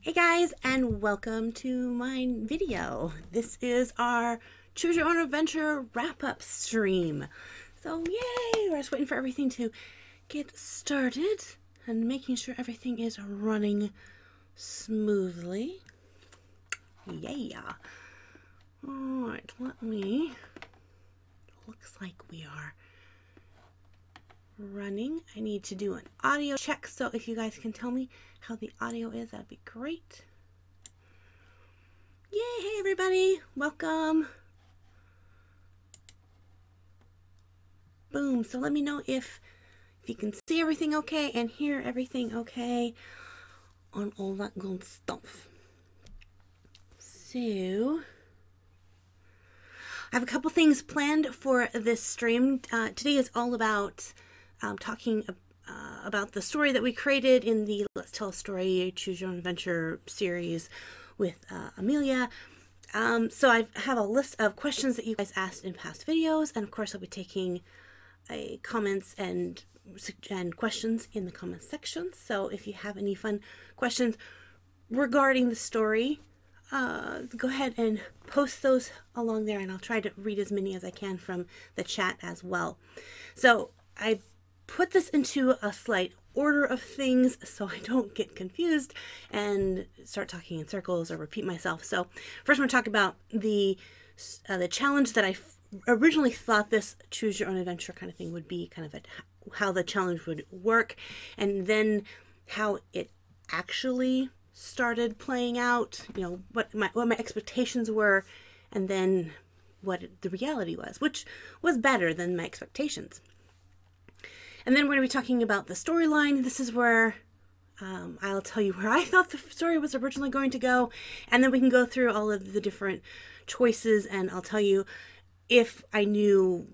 Hey guys, and welcome to my video. This is our Choose Your Own Adventure wrap-up stream. So yay, we're just waiting for everything to get started and making sure everything is running smoothly. Yeah. Alright, looks like we are running. I need to do an audio check, so if you guys can tell me how the audio is, that'd be great. Yay, hey everybody, welcome. Boom. So let me know if you can see everything okay and hear everything okay on all that good stuff. So I have a couple things planned for this stream. Today is all about talking about the story that we created in the Let's Tell a Story Choose Your Own Adventure series with Amelia. So I have a list of questions that you guys asked in past videos, and of course I'll be taking comments and questions in the comments section. So if you have any fun questions regarding the story, go ahead and post those along there, and I'll try to read as many as I can from the chat as well. So I put this into a slight order of things so I don't get confused and start talking in circles or repeat myself. So first I'm going to talk about the challenge that I originally thought this Choose Your Own Adventure kind of thing would be, kind of how the challenge would work, and then how it actually started playing out, you know, what my expectations were, and then what the reality was, which was better than my expectations. And then we're going to be talking about the storyline. This is where I'll tell you where I thought the story was originally going to go, and then we can go through all of the different choices, and I'll tell you if I knew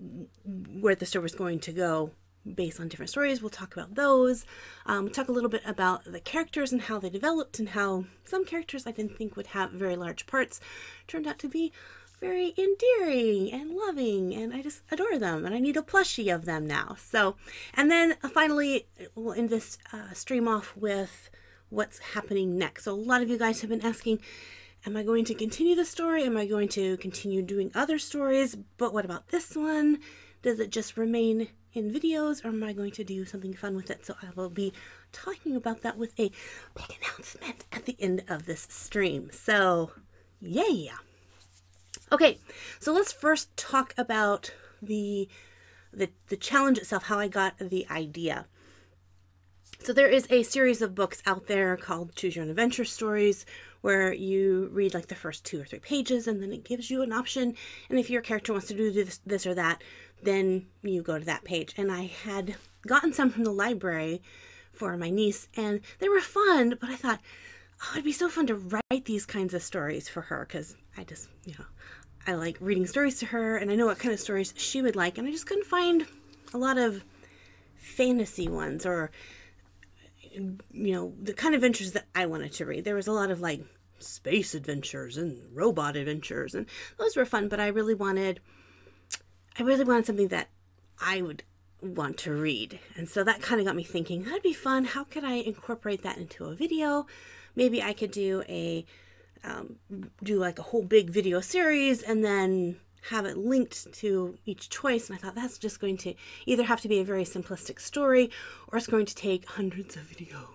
where the story was going to go based on different stories. We'll talk about those. We'll talk a little bit about the characters and how they developed, and how some characters I didn't think would have very large parts turned out to be very endearing and loving, and I just adore them, and I need a plushie of them now. So, and then finally we'll end this stream off with what's happening next. So a lot of you guys have been asking, am I going to continue the story? Am I going to continue doing other stories? But what about this one? Does it just remain in videos, or am I going to do something fun with it? So I will be talking about that with a big announcement at the end of this stream. So yeah. Okay, so let's first talk about the challenge itself, how I got the idea. So there is a series of books out there called Choose Your Own Adventure stories, where you read like the first 2 or 3 pages, and then it gives you an option, and if your character wants to do this or that, then you go to that page. And I had gotten some from the library for my niece, and they were fun, but I thought, oh, it'd be so fun to write these kinds of stories for her, because I just, you know, I like reading stories to her, and I know what kind of stories she would like, and I just couldn't find a lot of fantasy ones, or, you know, the kind of adventures that I wanted to read. There was a lot of like space adventures and robot adventures, and those were fun, but I really wanted something that I would want to read. And so that kind of got me thinking, that'd be fun. How could I incorporate that into a video? Maybe I could do like a whole big video series, and then have it linked to each choice. And I thought that's just going to either have to be a very simplistic story, or it's going to take hundreds of videos.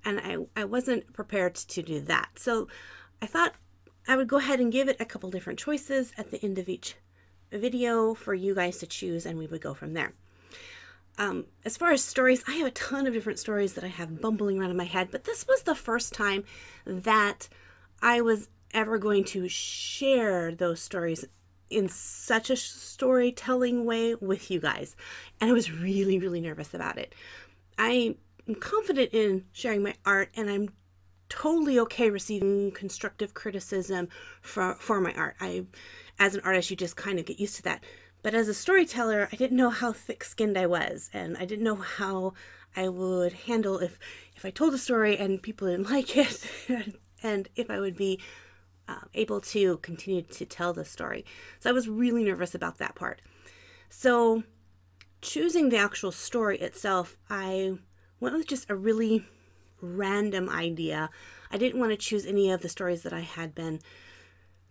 And I wasn't prepared to do that. So I thought I would go ahead and give it a couple different choices at the end of each video for you guys to choose, and we would go from there. As far as stories, I have a ton of different stories that I have bumbling around in my head, but this was the first time that I was ever going to share those stories in such a storytelling way with you guys. And I was really, really nervous about it. I am confident in sharing my art, and I'm totally okay receiving constructive criticism for my art. As an artist, you just kind of get used to that. But as a storyteller, I didn't know how thick-skinned I was, and I didn't know how I would handle if I told a story and people didn't like it, and if I would be able to continue to tell the story. So I was really nervous about that part. So choosing the actual story itself, I went with just a really random idea. I didn't want to choose any of the stories that I had been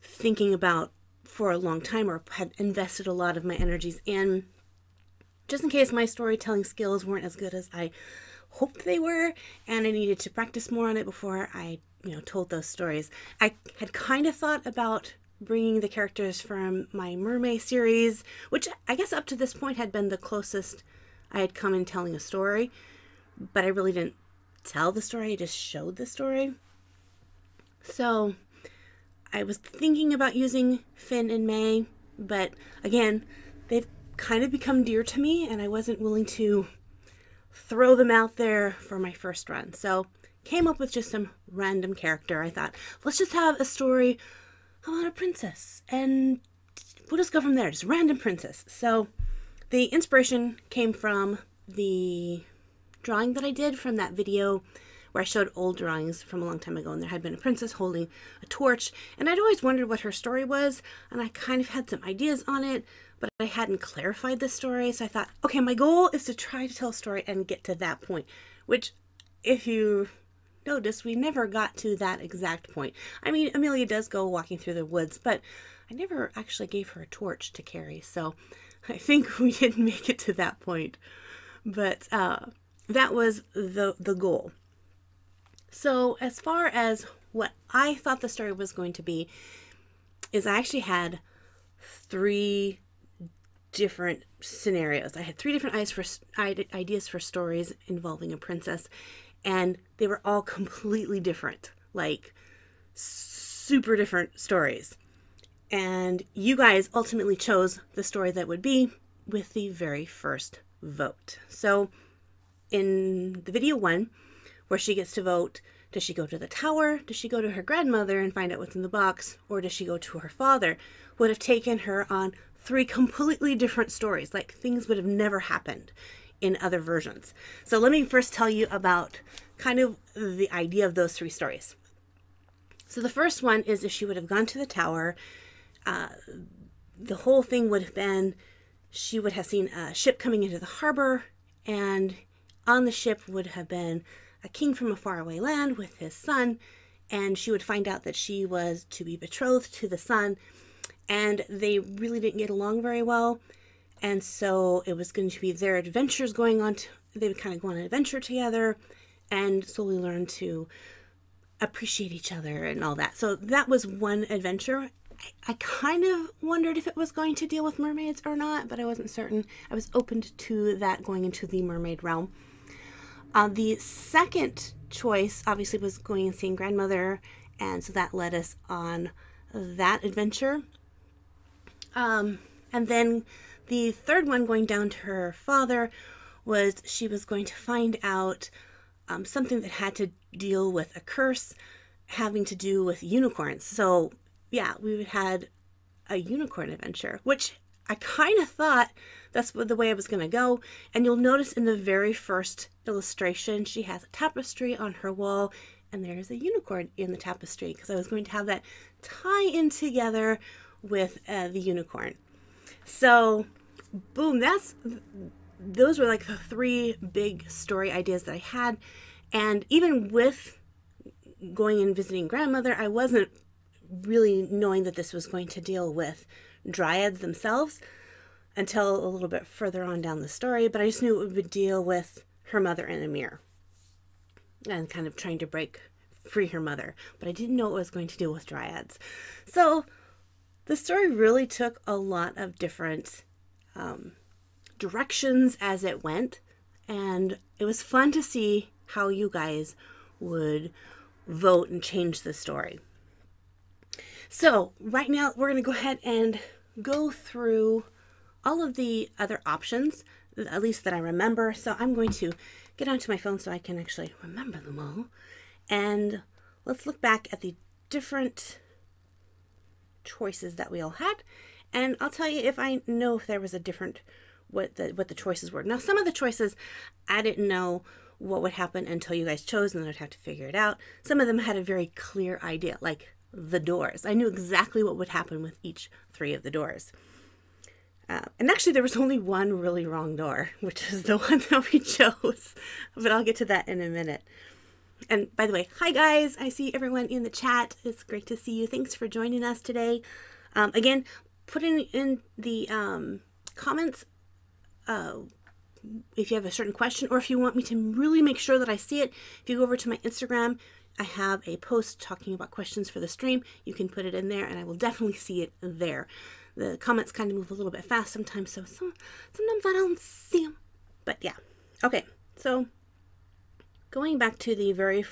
thinking about for a long time or had invested a lot of my energies in, just in case my storytelling skills weren't as good as I hoped they were, and I needed to practice more on it before I, told those stories. I had kind of thought about bringing the characters from my mermaid series, which I guess up to this point had been the closest I had come in telling a story, but I really didn't tell the story, I just showed the story. So I was thinking about using Finn and May, but again, they've kind of become dear to me, and I wasn't willing to throw them out there for my first run. So came up with just some random character. I thought, let's just have a story about a princess, and we'll just go from there, just random princess. So the inspiration came from the drawing that I did from that video where I showed old drawings from a long time ago, and there had been a princess holding a torch, and I'd always wondered what her story was, and I kind of had some ideas on it, but I hadn't clarified the story. So I thought, okay, my goal is to try to tell a story and get to that point, which, if you notice, we never got to that exact point. I mean, Amelia does go walking through the woods, but I never actually gave her a torch to carry, so I think we didn't make it to that point. But that was the goal. So as far as what I thought the story was going to be, is I actually had 3 different scenarios. I had 3 different ideas for stories involving a princess, and they were all completely different, like super different stories. And you guys ultimately chose the story that would be with the very first vote. So in the video 1, where she gets to vote, does she go to the tower, does she go to her grandmother and find out what's in the box, or does she go to her father, would have taken her on 3 completely different stories, like things would have never happened in other versions. So let me first tell you about kind of the idea of those 3 stories. So the first one is if she would have gone to the tower, the whole thing would have been, she would have seen a ship coming into the harbor, and on the ship would have been a king from a faraway land with his son, and she would find out that she was to be betrothed to the son, and they really didn't get along very well, and so it was going to be their adventures going on. They would kind of go on an adventure together and slowly learn to appreciate each other and all that. So that was one adventure. I kind of wondered if it was going to deal with mermaids or not, but I wasn't certain. I was open to that going into the mermaid realm. The second choice obviously was going and seeing grandmother, and so that led us on that adventure. And then the third one, going down to her father, was she was going to find out something that had to deal with a curse having to do with unicorns. So yeah, we had a unicorn adventure, which I kind of thought that's the way I was going to go. And you'll notice in the very first illustration, she has a tapestry on her wall, and there's a unicorn in the tapestry, because I was going to have that tie in together with the unicorn. So boom, those were like the 3 big story ideas that I had. And even with going and visiting grandmother, I wasn't really knowing that this was going to deal with dryads themselves until a little bit further on down the story, but I just knew it would deal with her mother and Amir and kind of trying to free her mother, but I didn't know it was going to deal with dryads. So the story really took a lot of different directions as it went, and it was fun to see how you guys would vote and change the story. So right now we're going to go ahead and go through all of the other options, at least that I remember. So I'm going to get onto my phone so I can actually remember them all. And let's look back at the different choices that we all had. And I'll tell you if I know if there was a different, what the choices were. Now, some of the choices I didn't know what would happen until you guys chose, and then I'd have to figure it out. Some of them had a very clear idea, like the doors. I knew exactly what would happen with each 3 of the doors. And actually there was only one really wrong door, which is the one that we chose, but I'll get to that in a minute. And by the way, hi guys, I see everyone in the chat. It's great to see you. Thanks for joining us today. Again, put in the comments if you have a certain question, or if you want me to really make sure that I see it. If you go over to my Instagram, I have a post talking about questions for the stream. You can put it in there and I will definitely see it there. The comments kind of move a little bit fast sometimes, so sometimes I don't see them. But yeah. Okay, so going back to the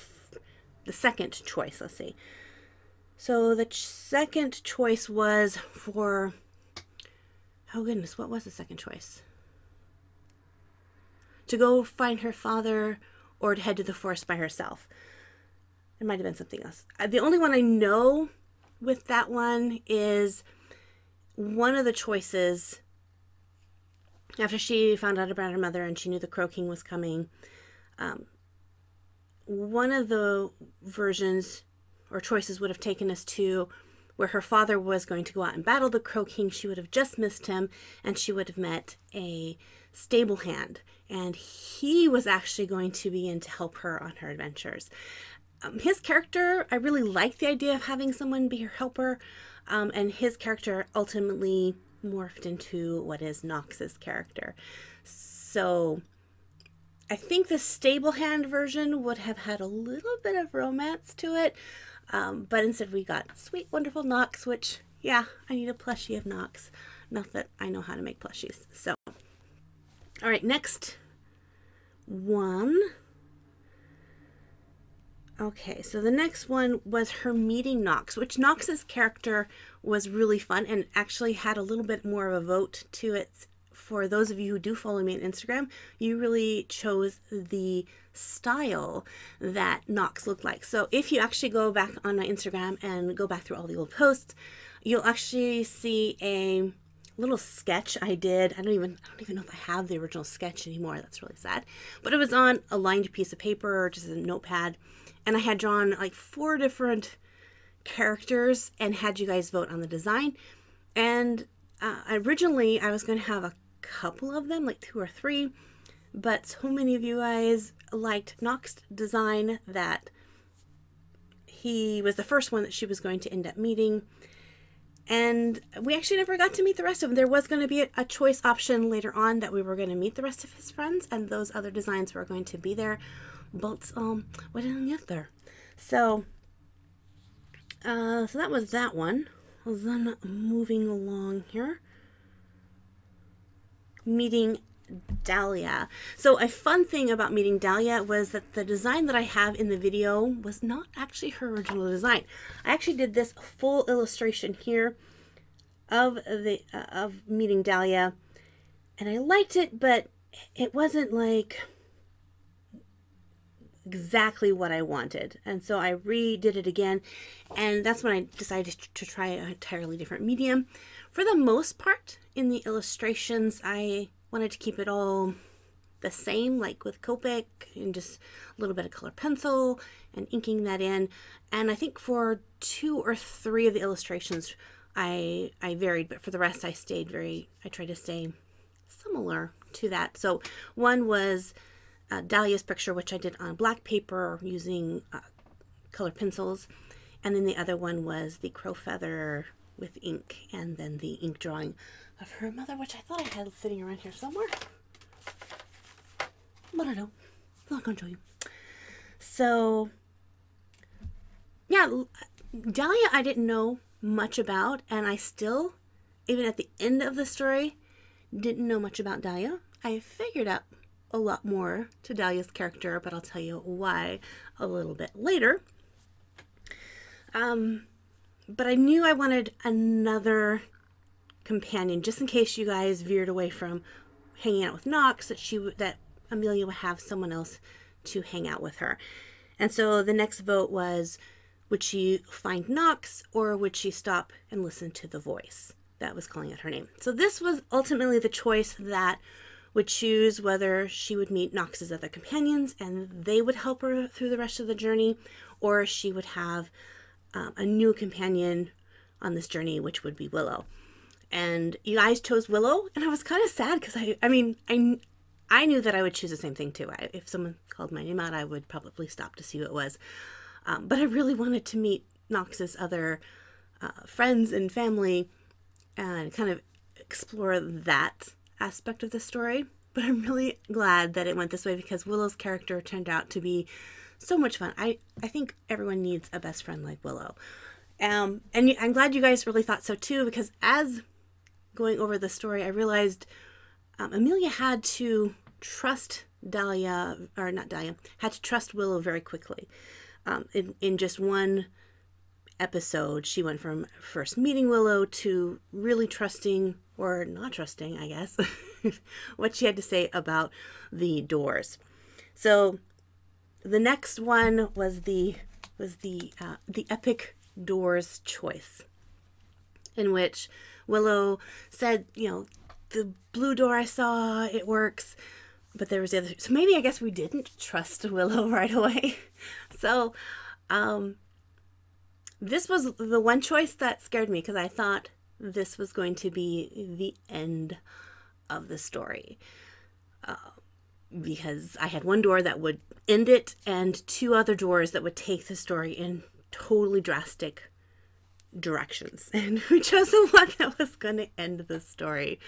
second choice, let's see. So the second choice was for, oh goodness, what was the second choice? To go find her father or to head to the forest by herself. It might have been something else. The only one I know with that one is one of the choices, after she found out about her mother and she knew the Crow King was coming, one of the versions or choices would have taken us to where her father was going to go out and battle the Crow King. She would have just missed him and she would have met a stable hand, and he was actually going to be in to help her on her adventures. His character, I really like the idea of having someone be her helper, and his character ultimately morphed into what is Knox's character. So I think the stable hand version would have had a little bit of romance to it, but instead we got sweet, wonderful Knox, which, yeah, I need a plushie of Knox. Not that I know how to make plushies. So, all right, next one. Okay, so the next one was her meeting Knox, which Knox's character was really fun and actually had a little bit more of a vote to it. For those of you who do follow me on Instagram, you really chose the style that Knox looked like. So if you actually go back on my Instagram and go back through all the old posts, you'll actually see a little sketch I did. I don't even know if I have the original sketch anymore. That's really sad. But it was on a lined piece of paper or just a notepad. And I had drawn like 4 different characters and had you guys vote on the design. And originally I was going to have a couple of them, like 2 or 3. But so many of you guys liked Knox's design that he was the first one that she was going to end up meeting. And we actually never got to meet the rest of them. There was going to be a choice option later on that we were going to meet the rest of his friends, and those other designs were going to be there, but we didn't get there. So so that was that one. Then moving along here, meeting Dahlia. So a fun thing about meeting Dahlia was that the design that I have in the video was not actually her original design. I actually did this full illustration here of meeting Dahlia, and I liked it, but it wasn't like exactly what I wanted, and so I redid it again, and that's when I decided to try an entirely different medium. For the most part, in the illustrations, I wanted to keep it all the same, like with Copic and just a little bit of color pencil and inking that in. And I think for 2 or 3 of the illustrations I varied, but for the rest I tried to stay similar to that. So one was Dahlia's picture, which I did on black paper using color pencils, and then the other one was the crow feather with ink, and then the ink drawing of her mother, which I thought I had sitting around here somewhere, but I don't. I'm not going to show you. So yeah, Dahlia I didn't know much about, and I still, even at the end of the story, didn't know much about Dahlia. I figured out a lot more to Dahlia's character, but I'll tell you why a little bit later. But I knew I wanted another companion, just in case you guys veered away from hanging out with Knox, that Amelia would have someone else to hang out with her. And so the next vote was, would she find Knox, or would she stop and listen to the voice that was calling out her name? So this was ultimately the choice that would choose whether she would meet Knox's other companions and they would help her through the rest of the journey, or she would have a new companion on this journey, which would be Willow. And you guys chose Willow, and I was kind of sad because I I knew that I would choose the same thing too. If someone called my name out, I would probably stop to see who it was. But I really wanted to meet Knox's other friends and family and kind of explore that aspect of the story. But I'm really glad that it went this way because Willow's character turned out to be so much fun. I think everyone needs a best friend like Willow. And I'm glad you guys really thought so too, because as going over the story, I realized Amelia had to trust had to trust Willow very quickly. In just one episode, she went from first meeting Willow to really trusting, or not trusting, I guess, what she had to say about the doors. So the next one was the epic doors choice, in which Willow said, you know, the blue door I saw, it works, but there was the other. So maybe I guess we didn't trust Willow right away. So this was the one choice that scared me because I thought this was going to be the end of the story. Because I had one door that would end it and two other doors that would take the story in totally drastic directions. And we chose the one that was going to end the story.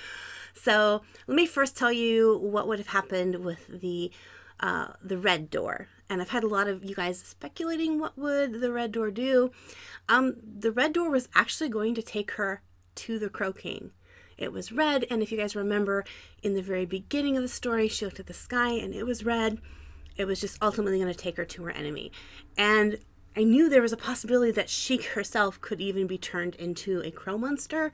So let me first tell you what would have happened with the red door. And I've had a lot of you guys speculating what would the red door do. The red door was actually going to take her to the Crow King. It was red, and if you guys remember, in the very beginning of the story, she looked at the sky and it was red. It was just ultimately going to take her to her enemy. And I knew there was a possibility that she herself could even be turned into a crow monster,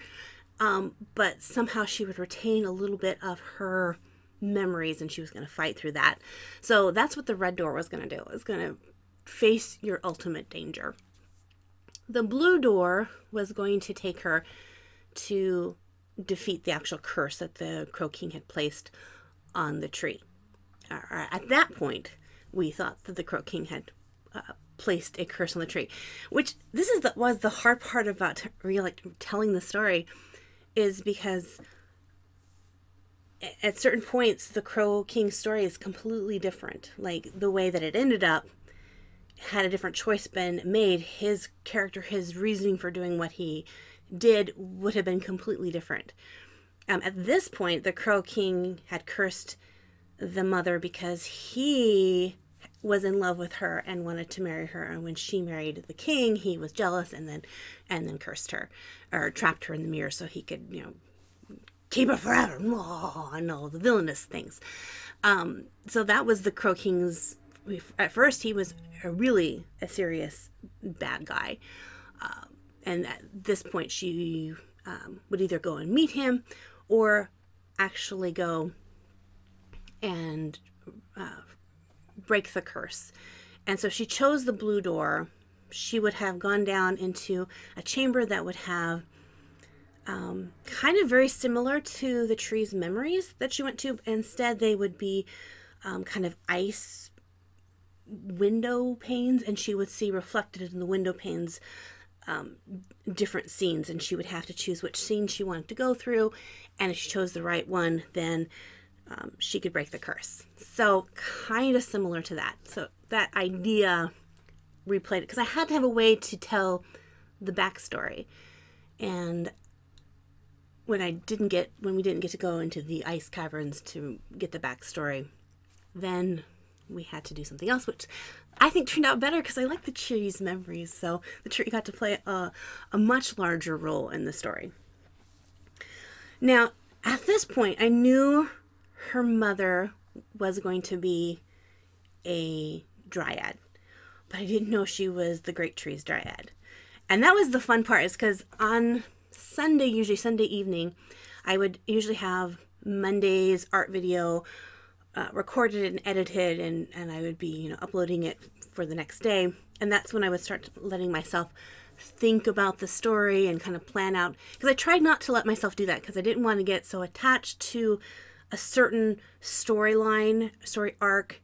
but somehow she would retain a little bit of her memories and she was going to fight through that. So that's what the red door was going to do. It was going to face your ultimate danger. The blue door was going to take her to defeat the actual curse that the Crow King had placed on the tree. At that point, we thought that the Crow King had placed a curse on the tree, which this is was the hard part about telling the story, is because at certain points the Crow King's story is completely different. Like the way that it ended up, had a different choice been made, his character, his reasoning for doing what he did would have been completely different. At this point, the Crow King had cursed the mother because he was in love with her and wanted to marry her, and when she married the king, he was jealous and then cursed her, or trapped her in the mirror so he could, you know, keep her forever. Oh, and all the villainous things. So that was the Crow King's. At first, he was really a serious bad guy. And at this point, she would either go and meet him or actually go and break the curse. And so she chose the blue door. She would have gone down into a chamber that would have kind of very similar to the tree's memories that she went to. Instead, they would be kind of ice window panes, and she would see reflected in the window panes different scenes, and she would have to choose which scene she wanted to go through, and if she chose the right one, then she could break the curse. So kind of similar to that. So that idea replayed it because I had to have a way to tell the backstory, and when we didn't get to go into the ice caverns to get the backstory, then we had to do something else, which I think turned out better because I like the tree's memories. So the tree got to play a much larger role in the story. Now, at this point, I knew her mother was going to be a Dryad, but I didn't know she was the Great Tree's Dryad. And that was the fun part, is because on Sunday, usually Sunday evening, I would usually have Monday's art video recorded and edited, and I would be, you know, uploading it for the next day. And that's when I would start letting myself think about the story and kind of plan out, because I tried not to let myself do that because I didn't want to get so attached to a certain storyline, story arc,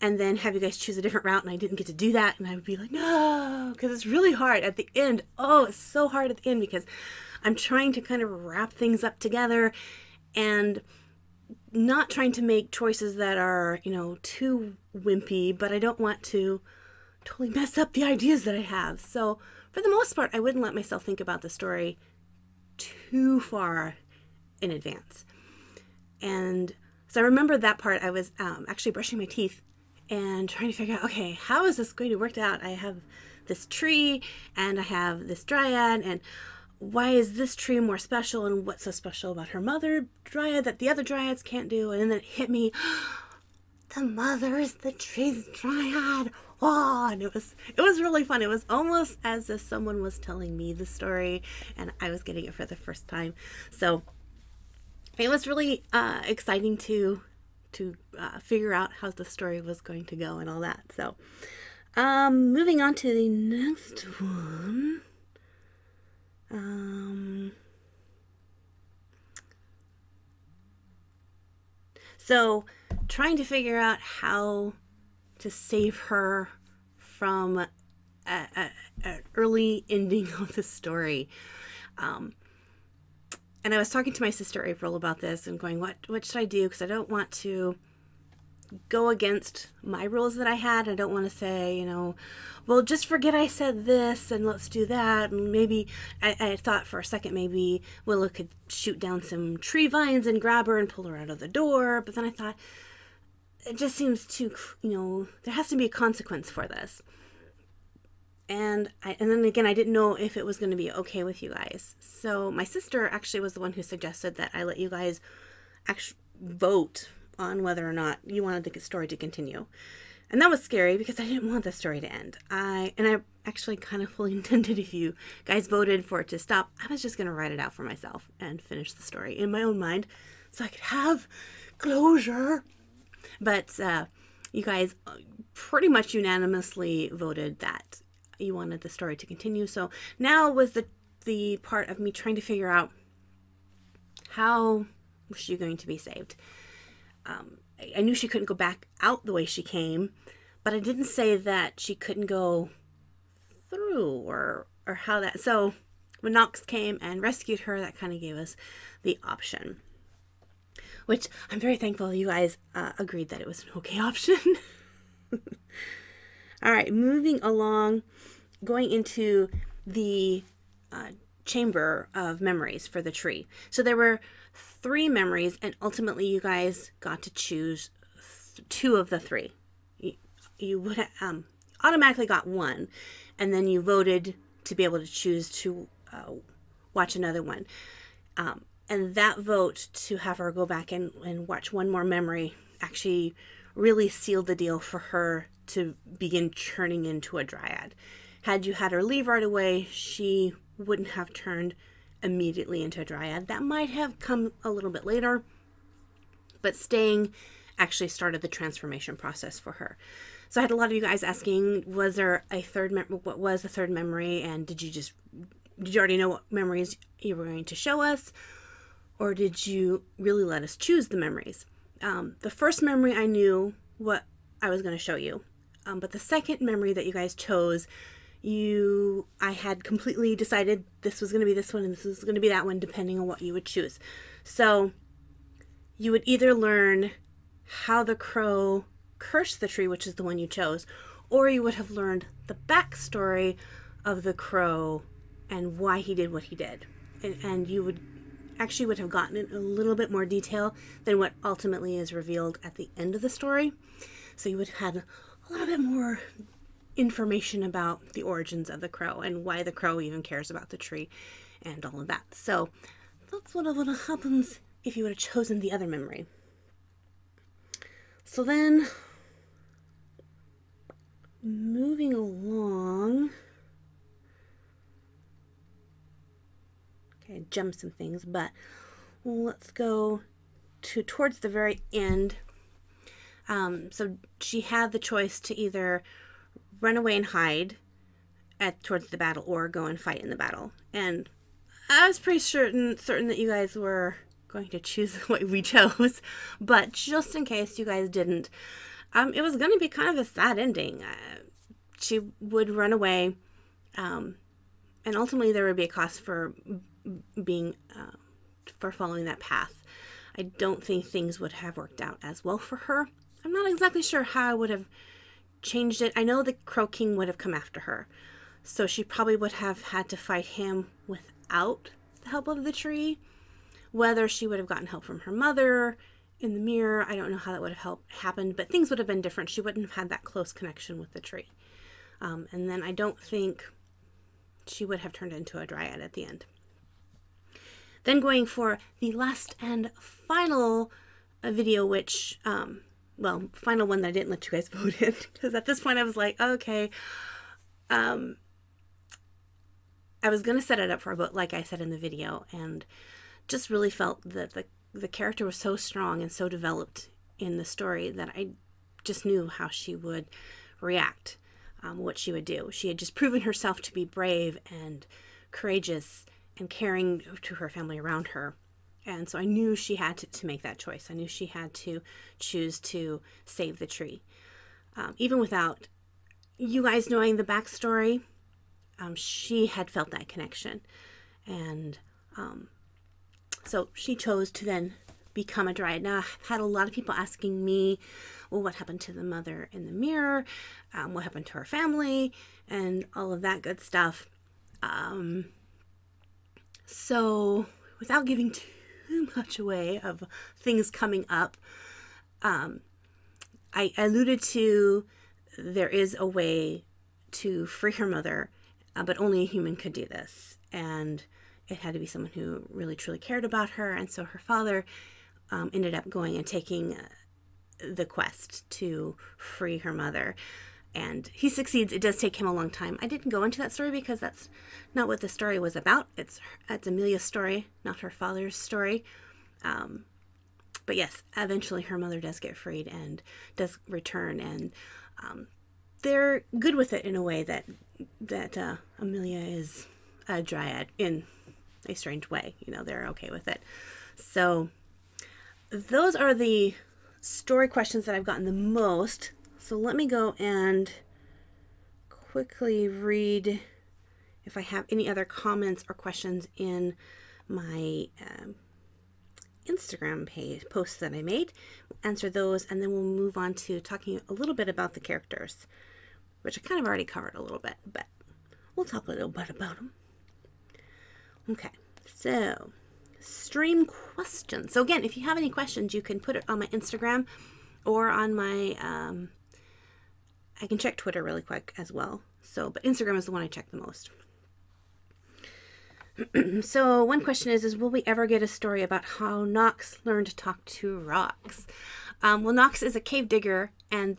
and then have you guys choose a different route, and I didn't get to do that, and I would be like, no, because it's really hard at the end. Oh, it's so hard at the end because I'm trying to kind of wrap things up together, and not trying to make choices that are, you know, too wimpy, but I don't want to totally mess up the ideas that I have. So for the most part, I wouldn't let myself think about the story too far in advance. And so I remember that part. I was actually brushing my teeth and trying to figure out, okay, how is this going to work out? I have this tree and I have this Dryad, and why is this tree more special, and what's so special about her mother Dryad that the other Dryads can't do? And then it hit me, the mother is the tree's Dryad. Oh, and it was really fun. It was almost as if someone was telling me the story and I was getting it for the first time. So it was really exciting to figure out how the story was going to go and all that. So moving on to the next one. So trying to figure out how to save her from an early ending of the story. And I was talking to my sister April about this and going, what should I do? Because I don't want to go against my rules that I had. I don't want to say, you know, well, just forget I said this and let's do that. And maybe I thought for a second maybe Willow could shoot down some tree vines and grab her and pull her out of the door. But then I thought, it just seems too, you know, there has to be a consequence for this. And then again, I didn't know if it was going to be okay with you guys. So my sister actually was the one who suggested that I let you guys actually vote on whether or not you wanted the story to continue. And that was scary because I didn't want the story to end. I actually kind of fully intended, if you guys voted for it to stop, I was just going to write it out for myself and finish the story in my own mind so I could have closure. But you guys pretty much unanimously voted that you wanted the story to continue. So now was the part of me trying to figure out how was she going to be saved. I knew she couldn't go back out the way she came, but I didn't say that she couldn't go through or how that. So when Knox came and rescued her, that kind of gave us the option, which I'm very thankful you guys agreed that it was an okay option. All right, moving along, going into the chamber of memories for the tree. So there were 3 memories, and ultimately you guys got to choose 2 of the 3. You would have automatically got 1, and then you voted to be able to choose to watch another one. And that vote to have her go back and watch one more memory actually really sealed the deal for her to begin turning into a Dryad. Had you had her leave right away, she wouldn't have turned immediately into a Dryad. That might have come a little bit later, but staying actually started the transformation process for her. So I had a lot of you guys asking, was there a third what was the third memory, and did you already know what memories you were going to show us, or did you really let us choose the memories? The first memory I knew what I was going to show you, but the second memory that you guys chose, I had completely decided this was going to be this one and this was going to be that one, depending on what you would choose. So you would either learn how the crow cursed the tree, which is the one you chose, or you would have learned the backstory of the crow and why he did what he did. And you would have gotten in a little bit more detail than what ultimately is revealed at the end of the story. So you would have had a little bit more information about the origins of the crow and why the crow even cares about the tree and all of that. So that's what happens if you would have chosen the other memory. So then, moving along, okay, I jumped some things, but let's go towards the very end. So she had the choice to either run away and hide towards the battle or go and fight in the battle. And I was pretty certain that you guys were going to choose what we chose, but just in case you guys didn't, it was going to be kind of a sad ending. She would run away, and ultimately there would be a cost for for following that path. I don't think things would have worked out as well for her. I'm not exactly sure how I would have changed it. I know the Crow King would have come after her, so she probably would have had to fight him without the help of the tree. Whether she would have gotten help from her mother in the mirror, I don't know how that would have happened, but things would have been different. She wouldn't have had that close connection with the tree. And then I don't think she would have turned into a Dryad at the end. Then going for the last and final video, which, well, final one that I didn't let you guys vote in, because at this point I was like, okay, I was going to set it up for a vote, like I said in the video, and just really felt that the character was so strong and so developed in the story that I just knew how she would react, what she would do. She had just proven herself to be brave and courageous and caring to her family around her. And so I knew she had to make that choice. I knew she had to choose to save the tree. Even without you guys knowing the backstory, she had felt that connection. And so she chose to then become a Dryad. Now, I've had a lot of people asking me, well, what happened to the mother in the mirror? What happened to her family? And all of that good stuff. So without giving too much away of things coming up, I alluded to there is a way to free her mother, but only a human could do this. And it had to be someone who really truly cared about her. And so her father ended up going and taking the quest to free her mother. And he succeeds. It does take him a long time. I didn't go into that story because that's not what the story was about. It's Amelia's story, not her father's story. But yes, eventually her mother does get freed and does return. And they're good with it in a way that Amelia is a Dryad in a strange way. You know, they're okay with it. So those are the story questions that I've gotten the most. So let me go and quickly read if I have any other comments or questions in my Instagram page posts that I made. We'll answer those, and then we'll move on to talking a little bit about the characters, which I kind of already covered a little bit, but we'll talk a little bit about them. Okay, so stream questions. So again, if you have any questions, you can put it on my Instagram or on my, I can check Twitter really quick as well. So, but Instagram is the one I check the most. So one question is will we ever get a story about how Knox learned to talk to rocks? Well, Knox is a cave digger, and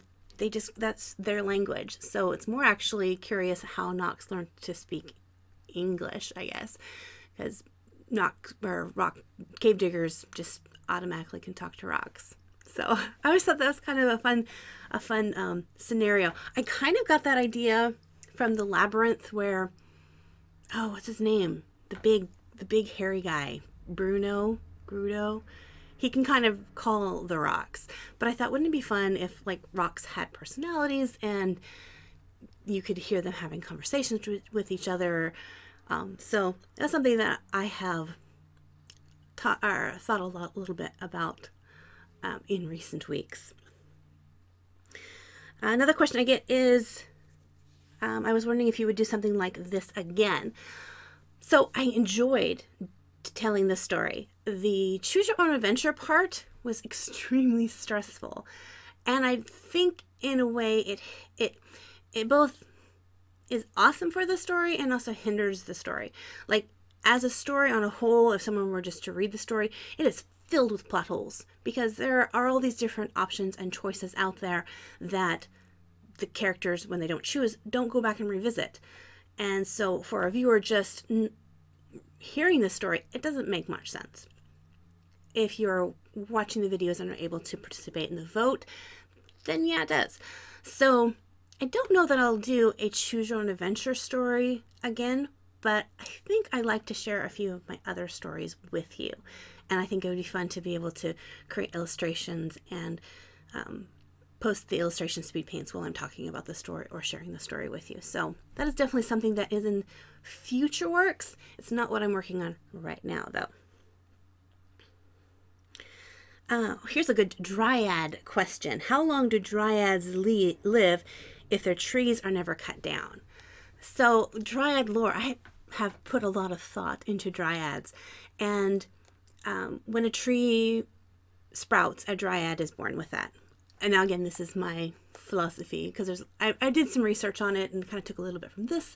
that's their language. So it's more actually curious how Knox learned to speak English, I guess, because rock cave diggers just automatically can talk to rocks. So I always thought that was kind of a fun scenario. I kind of got that idea from the Labyrinth where, oh, what's his name? The big hairy guy, Grudo. He can kind of call the rocks. But I thought, wouldn't it be fun if like rocks had personalities and you could hear them having conversations with each other. So that's something that I have thought a little bit about in recent weeks. Another question I get is, I was wondering if you would do something like this again. So I enjoyed telling this story. The choose your own adventure part was extremely stressful. And I think in a way it both is awesome for the story and also hinders the story. Like as a story on a whole, if someone were just to read the story, it is filled with plot holes because there are all these different options and choices out there that the characters, when they don't choose, don't go back and revisit. And so for a viewer just hearing the story, it doesn't make much sense. If you're watching the videos and are able to participate in the vote, then yeah, it does. So I don't know that I'll do a choose your own adventure story again, but I think I'd like to share a few of my other stories with you. And I think it would be fun to be able to create illustrations and post the illustration speed paints while I'm talking about the story or sharing the story with you. So that is definitely something that is in future works. It's not what I'm working on right now, though. Here's a good Dryad question. How long do Dryads live if their trees are never cut down? So Dryad lore, I have put a lot of thought into Dryads. And when a tree sprouts, a Dryad is born with that. And now again, this is my philosophy, because I did some research on it and kind of took a little bit from this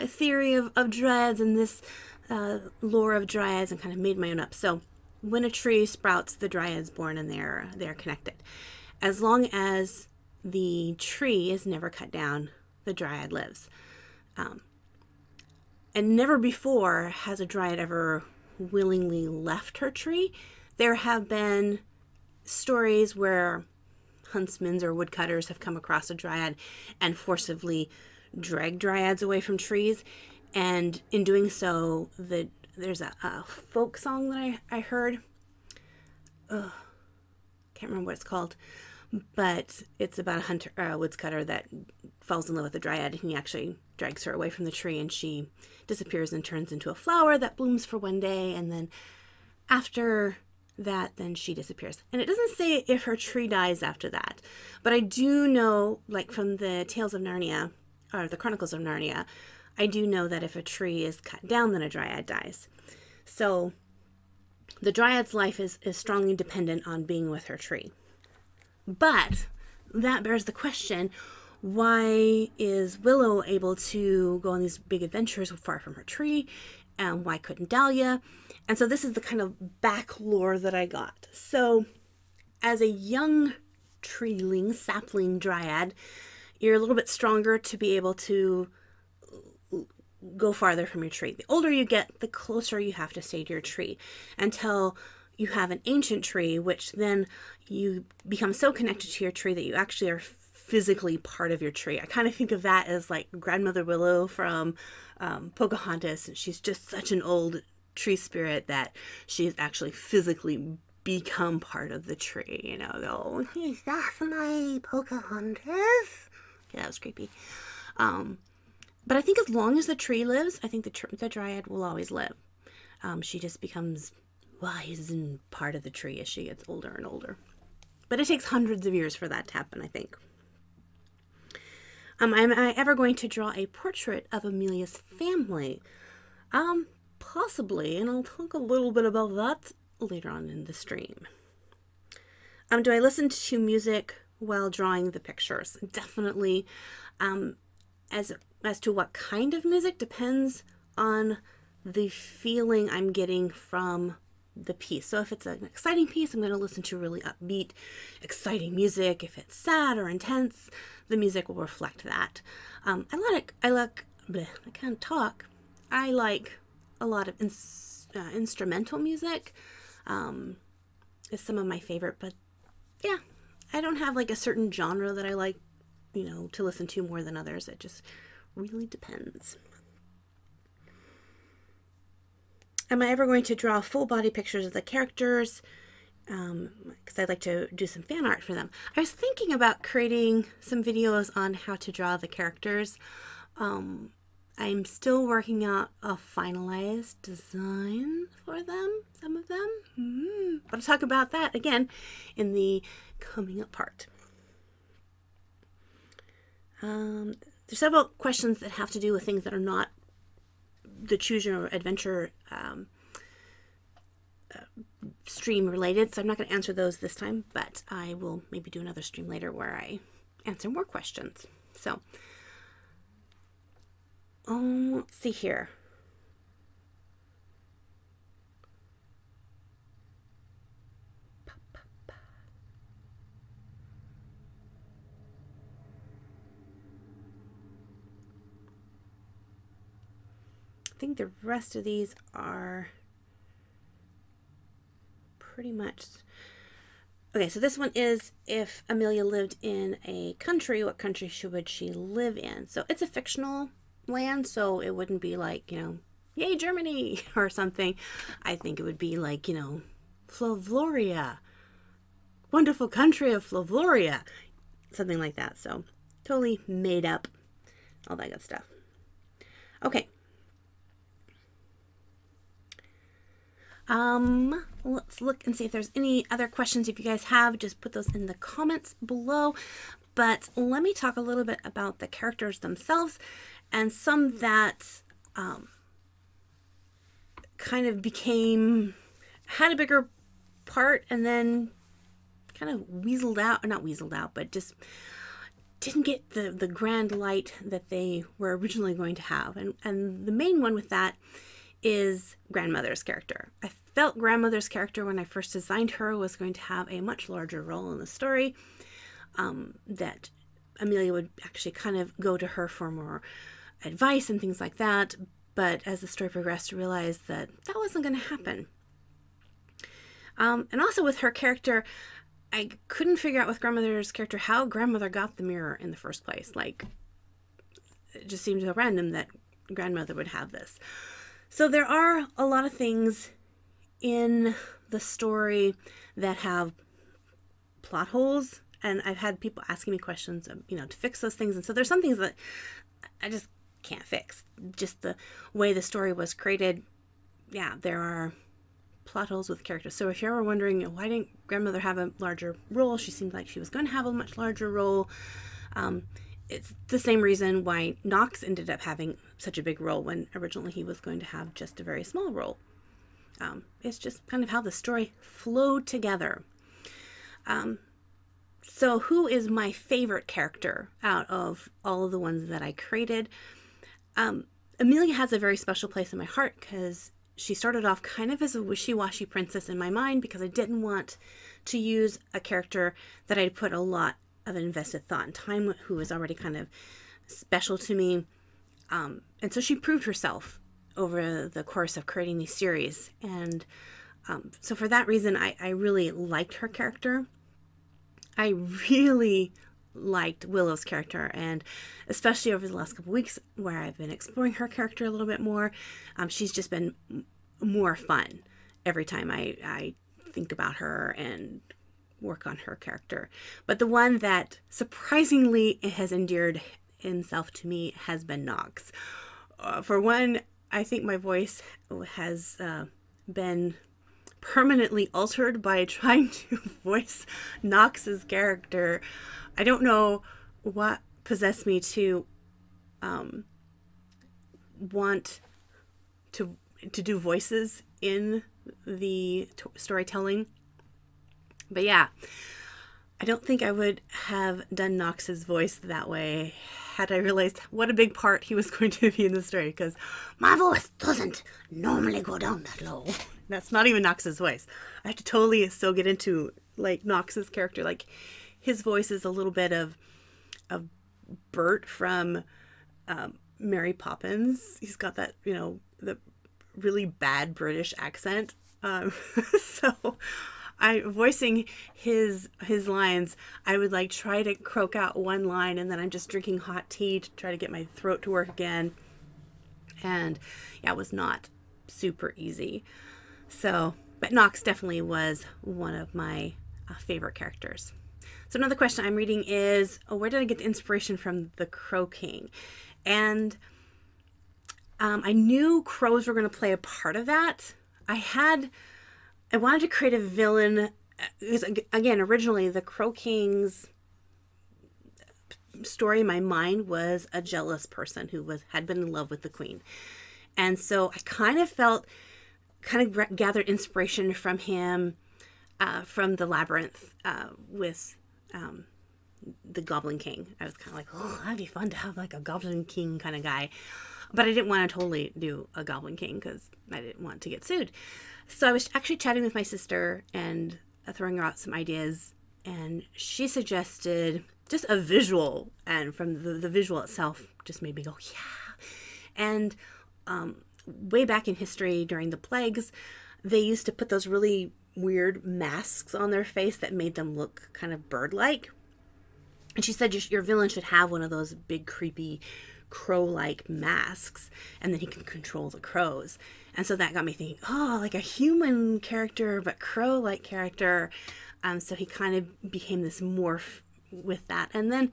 theory of Dryads and this lore of Dryads and kind of made my own up. So when a tree sprouts, the Dryad's born and they're connected. As long as the tree is never cut down, the Dryad lives. And never before has a Dryad ever willingly left her tree. There have been stories where huntsmen or woodcutters have come across a Dryad and forcibly dragged Dryads away from trees. And in doing so, there's a folk song that I heard. Can't remember what it's called, but it's about a woodcutter that falls in love with a Dryad, and he actually drags her away from the tree, and she disappears and turns into a flower that blooms for one day, and then after that, then she disappears. And it doesn't say if her tree dies after that, but I do know, like from the Tales of Narnia, or the Chronicles of Narnia, I do know that if a tree is cut down, then a Dryad dies. So the Dryad's life is strongly dependent on being with her tree. But that bears the question, why is Willow able to go on these big adventures far from her tree? And why couldn't Dahlia? And so this is the kind of back lore that I got. So as a young treeling, sapling Dryad, you're a little bit stronger to be able to go farther from your tree. The older you get, the closer you have to stay to your tree until you have an ancient tree, which then you become so connected to your tree that you actually are physically part of your tree. I kind of think of that as like Grandmother Willow from Pocahontas. She's just such an old tree spirit that she has actually physically become part of the tree. You know, oh, that's my Pocahontas. Okay, that was creepy. But I think as long as the tree lives, I think the Dryad will always live. She just becomes wise and part of the tree as she gets older and older. But it takes hundreds of years for that to happen, I think. Am I ever going to draw a portrait of Amelia's family? Possibly, and I'll talk a little bit about that later on in the stream. Do I listen to music while drawing the pictures? Definitely. As to what kind of music depends on the feeling I'm getting from the piece. So if it's an exciting piece, I'm going to listen to really upbeat, exciting music. If it's sad or intense, the music will reflect that. I can't talk. I like a lot of instrumental music. Is some of my favorite, but yeah, I don't have like a certain genre that I like, you know, to listen to more than others. It just really depends. Am I ever going to draw full body pictures of the characters? Because I'd like to do some fan art for them. I was thinking about creating some videos on how to draw the characters. I'm still working out a finalized design for them, some of them. But I'll talk about that again in the coming up part. There's several questions that have to do with things that are not the Choose Your Adventure stream related, so I'm not going to answer those this time, but I will maybe do another stream later where I answer more questions. So, let's see here. I think the rest of these are pretty much... Okay, so this one is, if Amelia lived in a country, what country would she live in? So it's a fictional land, so it wouldn't be like, you know, yay, Germany, or something. I think it would be like, you know, Flavloria. Wonderful country of Flavloria. Something like that. So totally made up. All that good stuff. Okay. let's look and see if there's any other questions. If you guys have, just put those in the comments below. But let me talk a little bit about the characters themselves and some that kind of had a bigger part and then kind of weaseled out, not weaseled out, but just didn't get the grand light that they were originally going to have. And the main one with that is Grandmother's character. I felt Grandmother's character when I first designed her was going to have a much larger role in the story, that Amelia would actually kind of go to her for more advice and things like that. But as the story progressed, I realized that that wasn't going to happen. And also with her character, I couldn't figure out with Grandmother's character how Grandmother got the mirror in the first place. Like, it just seemed so random that Grandmother would have this. So there are a lot of things in the story that have plot holes, and I've had people asking me questions, to fix those things. And so there's some things that I just can't fix. Just the way the story was created, yeah, there are plot holes with characters. So if you're ever wondering, why didn't Grandmother have a larger role? She seemed like she was going to have a much larger role. It's the same reason why Knox ended up having such a big role when originally he was going to have just a very small role. It's just kind of how the story flowed together. So who is my favorite character out of all of the ones that I created? Amelia has a very special place in my heart because she started off kind of as a wishy-washy princess in my mind, because I didn't want to use a character that I'd put a lot of invested thought and time with, who was already kind of special to me. And so she proved herself over the course of creating these series. And so for that reason, I really liked her character. I really liked Willow's character, and especially over the last couple weeks where I've been exploring her character a little bit more, she's just been more fun every time I think about her and work on her character. But the one that surprisingly has endeared himself to me has been Knox. For one, I think my voice has been permanently altered by trying to voice Knox's character. I don't know what possessed me to want to do voices in the storytelling. But yeah, I don't think I would have done Knox's voice that way had I realized what a big part he was going to be in the story, because my voice doesn't normally go down that low. That's not even Knox's voice. I have to totally still get into like Knox's character. Like, his voice is a little bit of Bert from Mary Poppins. He's got that, the really bad British accent. So voicing his lines, I would like try to croak out one line, and then I'm just drinking hot tea to try to get my throat to work again. And yeah, it was not super easy. So, but Knox definitely was one of my favorite characters. So another question I'm reading is, where did I get the inspiration from the Crow King? And I knew crows were going to play a part of that. I wanted to create a villain, because again, originally the Crow King's story in my mind was a jealous person who had been in love with the queen. And so I kind of gathered inspiration from him, from the Labyrinth, with the Goblin King. I was kind of like, oh, that'd be fun to have like a Goblin King kind of guy. But I didn't want to totally do a Goblin King because I didn't want to get sued. So I was actually chatting with my sister and throwing her out some ideas, and she suggested just a visual, and from the visual itself just made me go, yeah. And way back in history during the plagues, they used to put those really weird masks on their face that made them look kind of bird-like. And she said your villain should have one of those big creepy crow-like masks, and then he can control the crows. And so that got me thinking, oh, like a human character but crow-like character. So he kind of became this morph with that, and then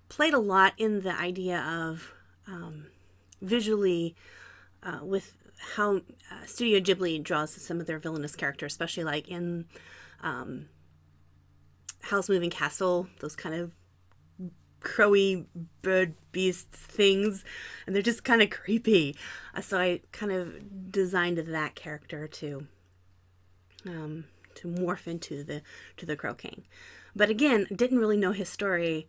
played a lot in the idea of visually with how Studio Ghibli draws some of their villainous characters, especially like in Howl's Moving Castle, those kind of crowy bird beast things, and they're just kind of creepy. So I kind of designed that character to morph into the Crow King. But again, didn't really know his story,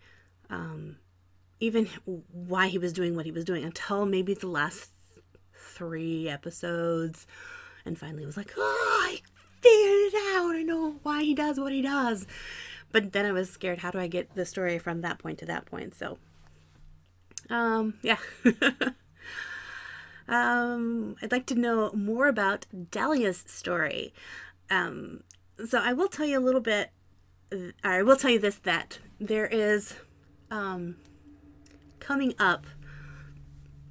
even why he was doing what he was doing, until maybe the last 3 episodes, and finally was like, oh, I figured it out. I know why he does what he does. But then I was scared, how do I get the story from that point to that point? So, yeah. I'd like to know more about Dahlia's story. So I will tell you a little bit, I will tell you this, that there is coming up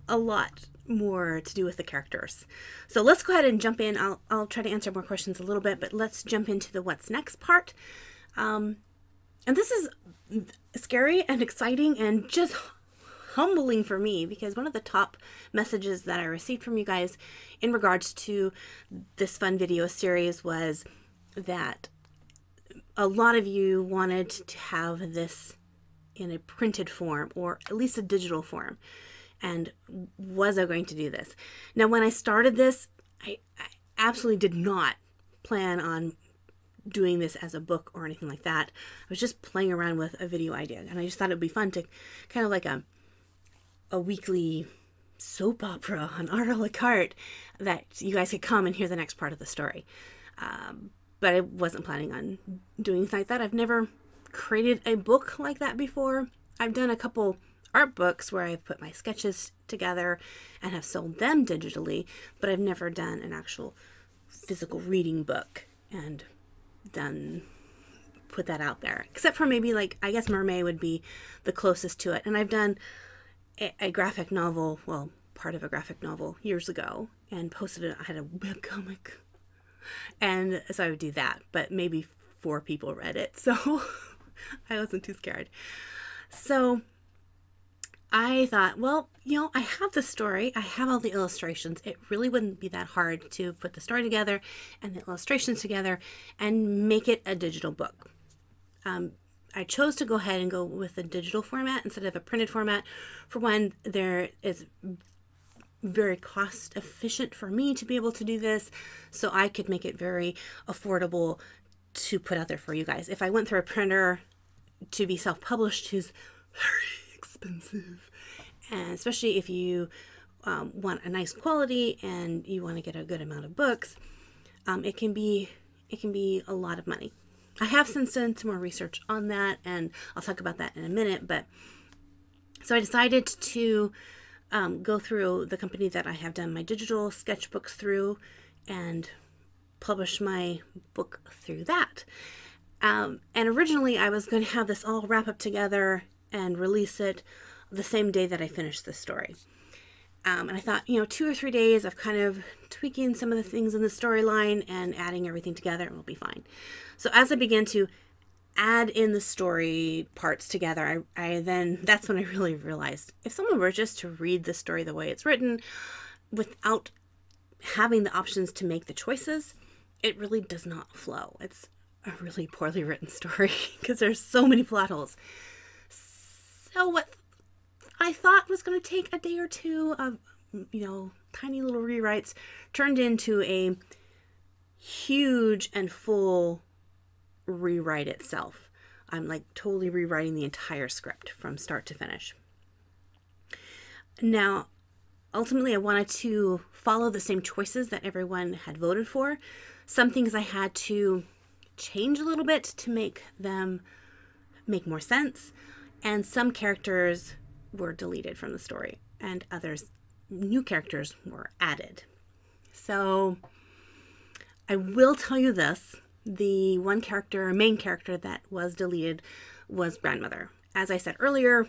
a lot more to do with the characters. So let's go ahead and jump in. I'll try to answer more questions a little bit, but let's jump into the what's next part. And this is scary and exciting and just humbling for me, because one of the top messages that I received from you guys in regards to this fun video series was that a lot of you wanted to have this in a printed form, or at least a digital form. And was I going to do this? Now, when I started this, I absolutely did not plan on doing this as a book or anything like that. I was just playing around with a video idea, and I just thought it would be fun to kind of like a weekly soap opera on art a la carte, that you guys could come and hear the next part of the story. But I wasn't planning on doing things like that. I've never created a book like that before. I've done a couple art books where I've put my sketches together and have sold them digitally, but I've never done an actual physical reading book and put that out there, except for maybe, like, I guess Mermaid would be the closest to it. And I've done a graphic novel, well, part of a graphic novel years ago, and posted it. I had a webcomic, and so I would do that, but maybe 4 people read it, so I wasn't too scared. So I thought, well, you know, I have the story, I have all the illustrations. It really wouldn't be that hard to put the story together and the illustrations together and make it a digital book. I chose to go ahead and go with a digital format instead of a printed format. For one, there is very cost efficient for me to be able to do this, so I could make it very affordable to put out there for you guys. If I went through a printer to be self-published, is very expensive, and especially if you want a nice quality and you want to get a good amount of books, it can be a lot of money. I have since done some more research on that, and I'll talk about that in a minute. But so I decided to go through the company that I have done my digital sketchbooks through and publish my book through that. And originally I was going to have this all wrap up together and release it the same day that I finished the story. And I thought, 2 or 3 days of kind of tweaking some of the things in the storyline and adding everything together, and we'll be fine. So as I began to add in the story parts together, that's when I really realized, if someone were just to read the story the way it's written without having the options to make the choices, it really does not flow. It's a really poorly written story because there's so many plot holes. So what I thought was going to take a day or 2 of, tiny little rewrites turned into a huge and full rewrite itself. I'm like totally rewriting the entire script from start to finish. Now, ultimately, I wanted to follow the same choices that everyone had voted for. Some things I had to change a little bit to make them make more sense, and some characters were deleted from the story, and new characters were added. So I will tell you this. The one main character that was deleted was Grandmother. As I said earlier,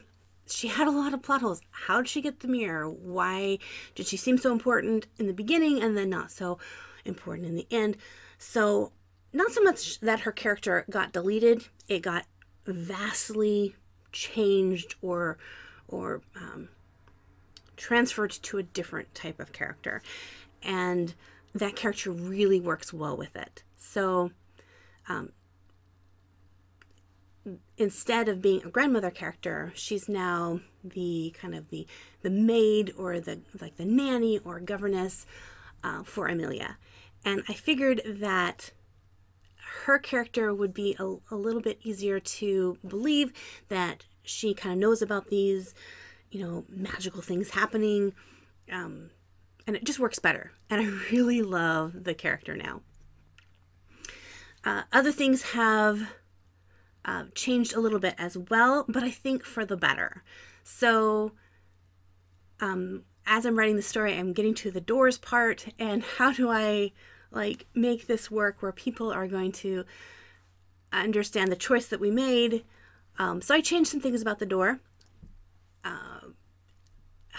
she had a lot of plot holes. How did she get the mirror? Why did she seem so important in the beginning and then not so important in the end? So not so much that her character got deleted, it got vastly changed or transferred to a different type of character. and that character really works well with it. So instead of being a grandmother character, she's now the kind of the maid, or the nanny or governess for Amelia. And I figured that her character would be a little bit easier to believe, that she kind of knows about these, magical things happening, and it just works better. And I really love the character now. Other things have changed a little bit as well, but I think for the better. So as I'm writing the story, I'm getting to the doors part, and how do I make this work where people are going to understand the choice that we made. So I changed some things about the door,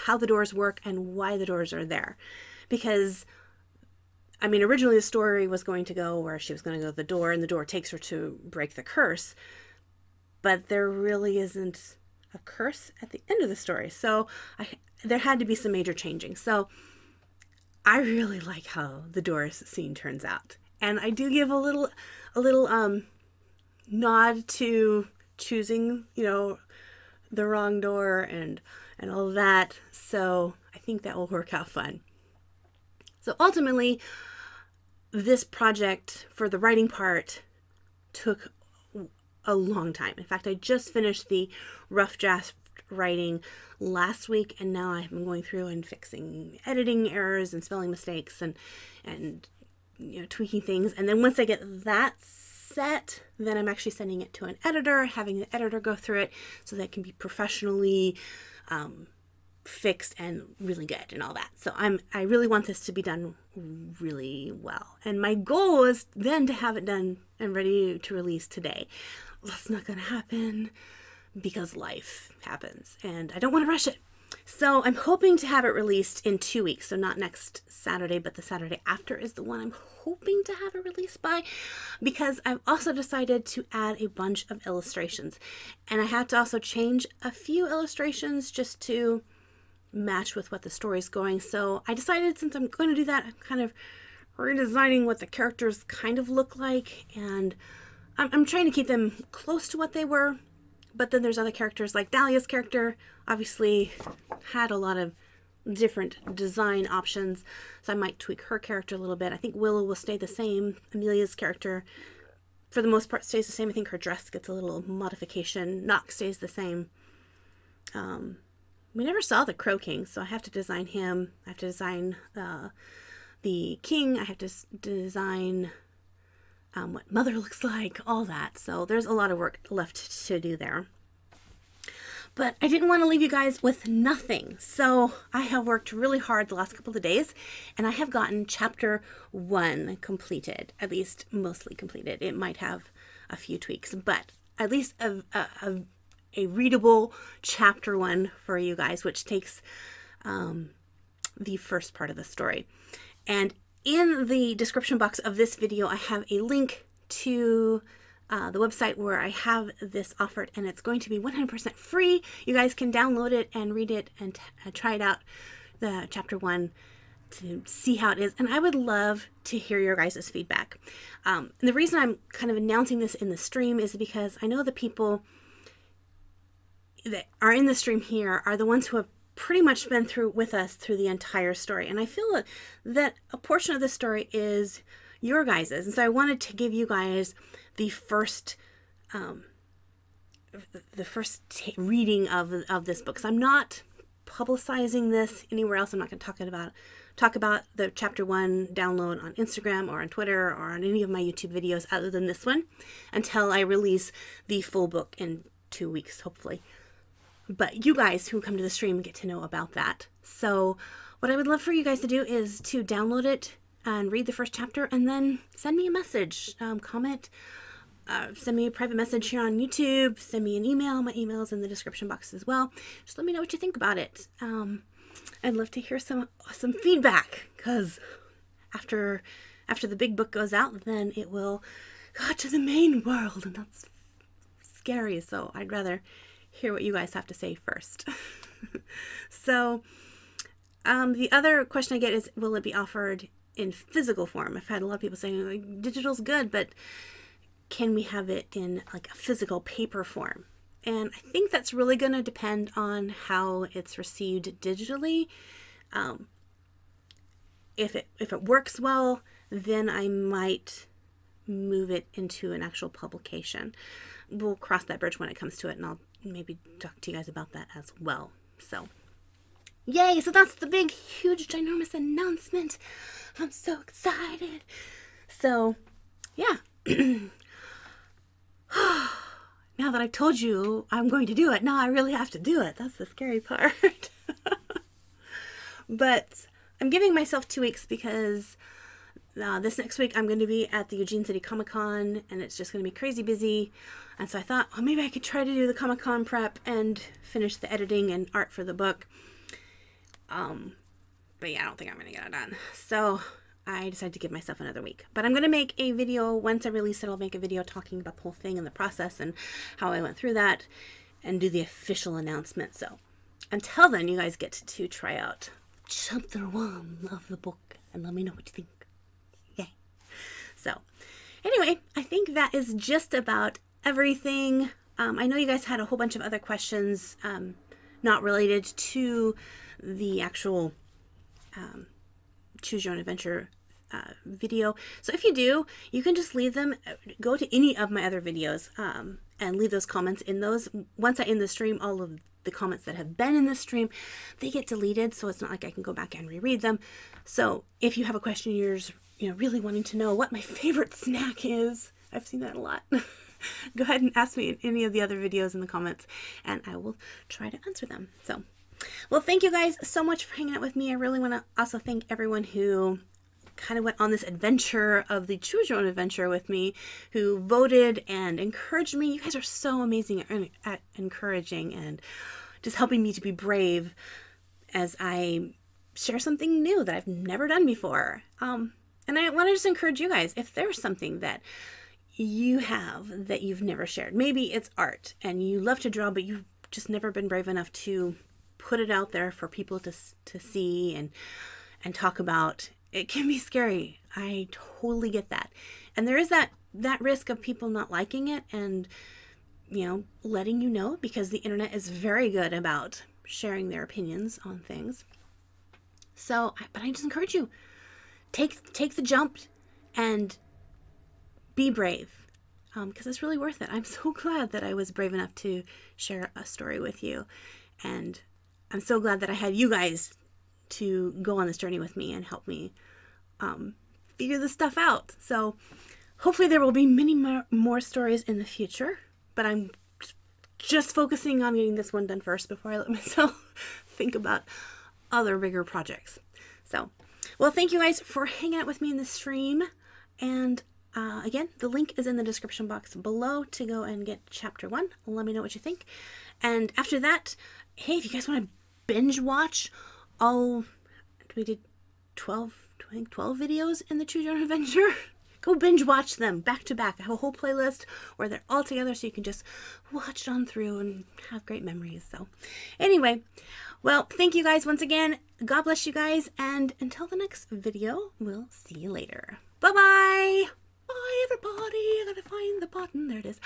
how the doors work and why the doors are there. Because, originally the story was going to go where she was going to go to the door and the door takes her to break the curse. But there really isn't a curse at the end of the story. So there had to be some major changing. So I really like how the doors scene turns out. And I do give a little nod to choosing, the wrong door and all of that. So I think that will work out fun. So ultimately, this project for the writing part took a long time. In fact, I just finished the rough draft writing last week, and now I've been going through and fixing editing errors and spelling mistakes and tweaking things. And then once I get that set, then I'm actually sending it to an editor, having the editor go through it so that it can be professionally fixed and really good and all that. So I really want this to be done really well. And my goal is then to have it done and ready to release today. That's not going to happen because life happens and I don't want to rush it. So I'm hoping to have it released in 2 weeks. So not next Saturday, but the Saturday after is the one I'm hoping to have it released by, because I've also decided to add a bunch of illustrations. And I had to also change a few illustrations just to match with what the story's going. So I decided, since I'm going to do that, I'm kind of redesigning what the characters kind of look like. And I'm trying to keep them close to what they were. But then there's other characters, like Dahlia's character obviously had a lot of different design options, so I might tweak her character a little bit. I think Willow will stay the same. Amelia's character, for the most part, stays the same. I think her dress gets a little modification. Knox stays the same. We never saw the Crow King, so I have to design him. I have to design the king. I have to design what Mother looks like, all that. So there's a lot of work left to do there. But I didn't want to leave you guys with nothing. So I have worked really hard the last couple of days, and I have gotten chapter 1 completed, at least mostly completed. It might have a few tweaks, but at least a readable chapter 1 for you guys, which takes the first part of the story. And in the description box of this video, I have a link to the website where I have this offered, and it's going to be 100% free. You guys can download it and read it and try it out, the chapter 1, to see how it is. And I would love to hear your guys' feedback. And the reason I'm kind of announcing this in the stream is because I know the people that are in the stream here are the ones who have pretty much been through with us through the entire story. And I feel that a portion of the story is your guys's. And so I wanted to give you guys the first reading of this book. So I'm not publicizing this anywhere else. I'm not going to talk about the chapter 1 download on Instagram or on Twitter or on any of my YouTube videos other than this one until I release the full book in 2 weeks, hopefully. But you guys who come to the stream get to know about that. So what I would love for you guys to do is to download it and read the first chapter, and then send me a message, comment, send me a private message here on YouTube, send me an email. My email's in the description box as well. Just let me know what you think about it. I'd love to hear some feedback, because after the big book goes out, then it will go to the main world, and that's scary. So I'd rather hear what you guys have to say first. So The other question I get is, will it be offered in physical form? I've had a lot of people saying, like, digital's good, but can we have it in like a physical paper form? And I think that's really going to depend on how it's received digitally. If it works well, then I might move it into an actual publication. We'll cross that bridge when it comes to it, and I'll maybe talk to you guys about that as well. So, yay! So that's the big, huge, ginormous announcement. I'm so excited. So, yeah. Now that I've told you I'm going to do it, now I really have to do it. That's the scary part. But I'm giving myself 2 weeks because this next week I'm going to be at the Eugene City Comic-Con, and it's just going to be crazy busy. And so I thought, well, maybe I could try to do the Comic-Con prep and finish the editing and art for the book. But yeah, I don't think I'm going to get it done. So I decided to give myself another week. But I'm going to make a video, once I release it, I'll make a video talking about the whole thing and the process and how I went through that and do the official announcement. So until then, you guys get to try out chapter 1 of the book and let me know what you think. Yay. So anyway, I think that is just about everything. I know you guys had a whole bunch of other questions not related to the actual Choose Your Own Adventure video. So if you do, you can just leave them, go to any of my other videos and leave those comments in those. Once I end the stream, all of the comments that have been in the stream, they get deleted, so it's not like I can go back and reread them. So if you have a question you're really wanting to know what my favorite snack is, I've seen that a lot, go ahead and ask me in any of the other videos in the comments, and I will try to answer them. So, well, thank you guys so much for hanging out with me. I really want to also thank everyone who kind of went on this adventure of the Choose Your Own Adventure with me, who voted and encouraged me. You guys are so amazing at encouraging and just helping me to be brave as I share something new that I've never done before. And I want to just encourage you guys, if there's something that you have that you've never shared, maybe it's art and you love to draw, but you've just never been brave enough to put it out there for people to see and talk about. It can be scary. I totally get that. And there is that risk of people not liking it and, letting you know, because the internet is very good about sharing their opinions on things. So, but I just encourage you, take the jump and be brave, because it's really worth it. I'm so glad that I was brave enough to share a story with you. And I'm so glad that I had you guys to go on this journey with me and help me figure this stuff out. So hopefully there will be many more stories in the future, but I'm just focusing on getting this one done first before I let myself think about other bigger projects. So, well, thank you guys for hanging out with me in this stream. And again, the link is in the description box below to go and get chapter 1. Let me know what you think. And after that, hey, if you guys want to binge watch we did 12 videos in the Choose Your Own Adventure. Go binge watch them back to back. I have a whole playlist where they're all together, so you can just watch it on through and have great memories. So anyway, well, thank you guys once again. God bless you guys, and until the next video, we'll see you later. Bye-bye. Bye, everybody. I gotta find the button. There it is.